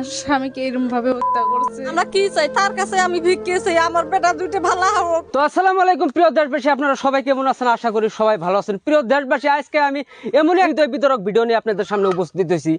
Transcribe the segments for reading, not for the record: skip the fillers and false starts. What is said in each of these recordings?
আমার স্বামীকে এরকম ভাবে হত্যা করছে। আমরা কি চাই তার কাছে? আমি ভিক্ষে চাই, আমার বেটা দুইটা ভালো হোক। তো আসসালামু আলাইকুম প্রিয় দেশবাসী, আপনারা সবাই কেমন আছেন? আশা করি সবাই ভালো আছেন। প্রিয় দেশবাসী, আজকে আমি এমন এক বিতরক ভিডিও নিয়ে আপনাদের সামনে উপস্থিত হয়েছি।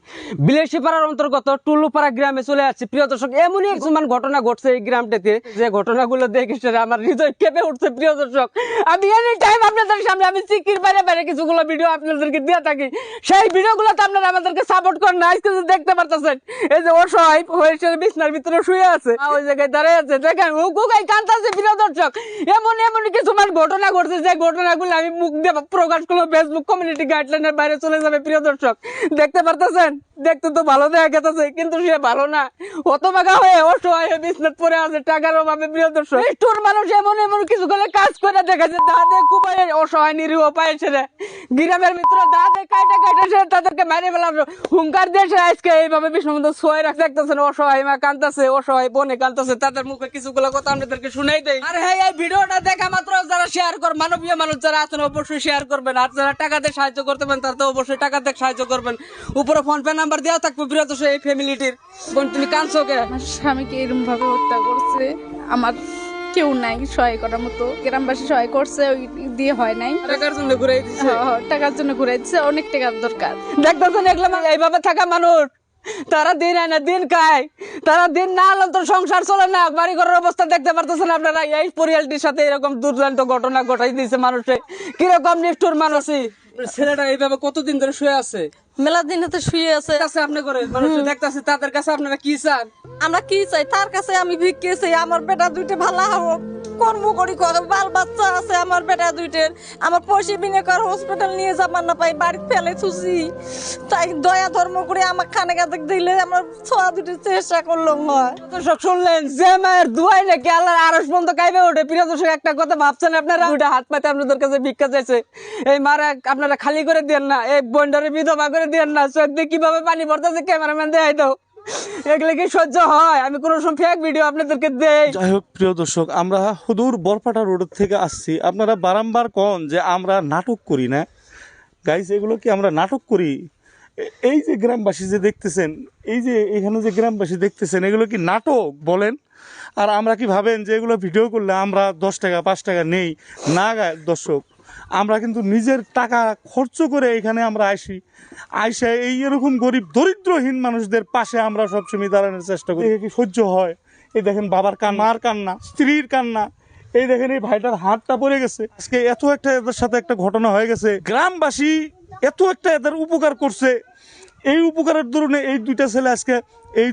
বিলাসীপাড়ার অন্তর্গত টুলুপাড়া গ্রামে চলে আসছি। প্রিয় দর্শক, এমনই এক ঘটনা ঘটছে এই গ্রামটাতে, যে ঘটনাগুলো দেখে সেটা আমার হৃদয় কেঁপে উঠছে। প্রিয় দর্শক, আমি এনি টাইম আপনাদের সামনে আমি চিকির বাইরে বাইরে কিছুগুলো ভিডিও আপনাদেরকে দিয়ে থাকি। সেই ভিডিওগুলোতে আপনারা আমাদেরকে সাপোর্ট করেন না। আজকে দেখতে পারতেছেন এই যে অসহায় হয়েছে বিছনার ভিতরে শুয়ে আছে, ওই জায়গায় দাঁড়িয়ে আছে, দেখেন হুকুকাই কাঁদতেছে। প্রিয় দর্শক, এমন কিছু ঘটনা ঘটছে যে ঘটনাগুলো আমি মুখ দিয়ে প্রকাশ করবো, ফেসবুক কমিউনিটি গাইডলাইনের বাইরে চলে যাবে। প্রিয় দর্শক, দেখতে পারতেছেন, দেখতে তো ভালো দেখা গেছে, কিন্তু সে ভালো না, হতভাগা হয়ে অসহায় হয়ে বিছনাত পড়ে আছে টাকার অভাবে। প্রিয় দর্শক, নিষ্ঠুর মানুষ এমন কিছু করে কাজ করে দেখাচ্ছে, দাদে কুবাই অসহায় নিরীহ পাইছে রে গ্রামের ভিতরে, দাদে কাইটা সে তাদেরকে মেরে ফেলার হুঙ্কার দিয়েছে। আজকে এইভাবে বিষ্ণু ছয় রাখ দেখতেছেন, অসহায় মা কাঁদতেছে, অসহায় বোনে কাঁদতেছে, তাদের মুখে কিছুগুলো কথা আপনাদেরকে শুনাই দেয়। আর হ্যাঁ, এই ভিডিওটা দেখা মাত্র যারা শেয়ার কর, মানবীয় মানুষ যারা আছেন অবশ্যই শেয়ার করবেন, আর যারা টাকা দিয়ে সাহায্য করতে পারেন তারা তো অবশ্যই টাকা দিয়ে সাহায্য করবেন। উপরে ফোন পে নাম্বার দেওয়া থাকবে। প্রিয় দর্শক, এই ফ্যামিলিটির বোন, তুমি কাঁদছো কে? আমার স্বামীকে এরকম ভাবে হত্যা করছে। আমার কেউ নাই সহায় করার মতো, গ্রামবাসী সহায় করছে, ওই দিয়ে হয় নাই। টাকার জন্য ঘুরে দিচ্ছে, টাকার জন্য ঘুরে দিচ্ছে, অনেক টাকার দরকার। দেখতেছেন এগুলো এইভাবে থাকা মানুষ, তারা দিন আয় না দিন খায়, তারা দিন না আলো তো সংসার চলে না। বাড়ি ঘরের অবস্থা দেখতে পারতেছেন আপনারা। এই পরিয়ালটির সাথে এরকম দুর্দান্ত ঘটনা ঘটাই দিয়েছে মানুষে, কিরকম নিষ্ঠুর মানুষই। ছেলেটা এইভাবে কতদিন ধরে শুয়ে আছে? মেলা দিন হতে শুয়ে আছে। আপনি করে মানুষ দেখতেছে, তাদের কাছে আপনারা কি চান? আমরা কি চাই তার কাছে? আমি ভিক্ষে চাই, আমার বেটা দুইটা ভালো হোক। কর্ম করি, বাল বাচ্চা আছে আমার বেটা দুইটার। আমার পয়সা বিনে কর হসপিটাল নিয়ে যাবার না পাই, বাড়ি ফেলে ছুছি। তাই দয়া ধর্ম করে আমার খানে গাছে দিলে আমার ছোয়া দুটির চেষ্টা করলাম হয়। দর্শক শুনলেন, যে মায়ের দুয়াই নাকি আল্লাহর আরশ পর্যন্ত কাইবে ওঠে। প্রিয় দর্শক, একটা কথা ভাবছেন আপনারা, দুইটা হাত পাতে আপনাদের কাছে ভিক্ষা চাইছে, এই মারা আপনারা খালি করে দেন না, এই বন্ডারে বিধবা করে দেন না। চোখ দিয়ে কিভাবে পানি পড়তেছে ক্যামেরাম্যান দেখাই দাও। এগুলো কি সহ্য হয়? আমি কোনো সময় ফেক ভিডিও আপনাদেরকে দেই। যাই হোক প্রিয় দর্শক, আমরা হুদুর বরপাটা রোড থেকে আসছি। আপনারা বারংবার কন যে আমরা নাটক করি না। গাইস, এগুলো কি আমরা নাটক করি? এই যে গ্রামবাসী যে দেখতেছেন, এই যে এখানে যে গ্রামবাসী দেখতেছেন, এগুলো কি নাটক বলেন? আর আমরা কি ভাবেন যে এগুলো ভিডিও করলে আমরা 10 টাকা 5 টাকা নেই? না দর্শক, আমরা কিন্তু নিজের টাকা খরচ করে এখানে আমরা আইসা এই এরকম গরিব দরিদ্রহীন মানুষদের পাশে আমরা সবসময় দাঁড়ানোর চেষ্টা করি। কি সহ্য হয়? এই দেখেন বাবার কান্না, মার কান্না, স্ত্রীর কান্না। এই দেখেন এই ভাইটার হাতটা পড়ে গেছে। আজকে এত একটা এদের সাথে একটা ঘটনা হয়ে গেছে, গ্রামবাসী এত একটা এদের উপকার করছে। এই উপকারের দরুনে এই দুইটা ছেলে আজকে এই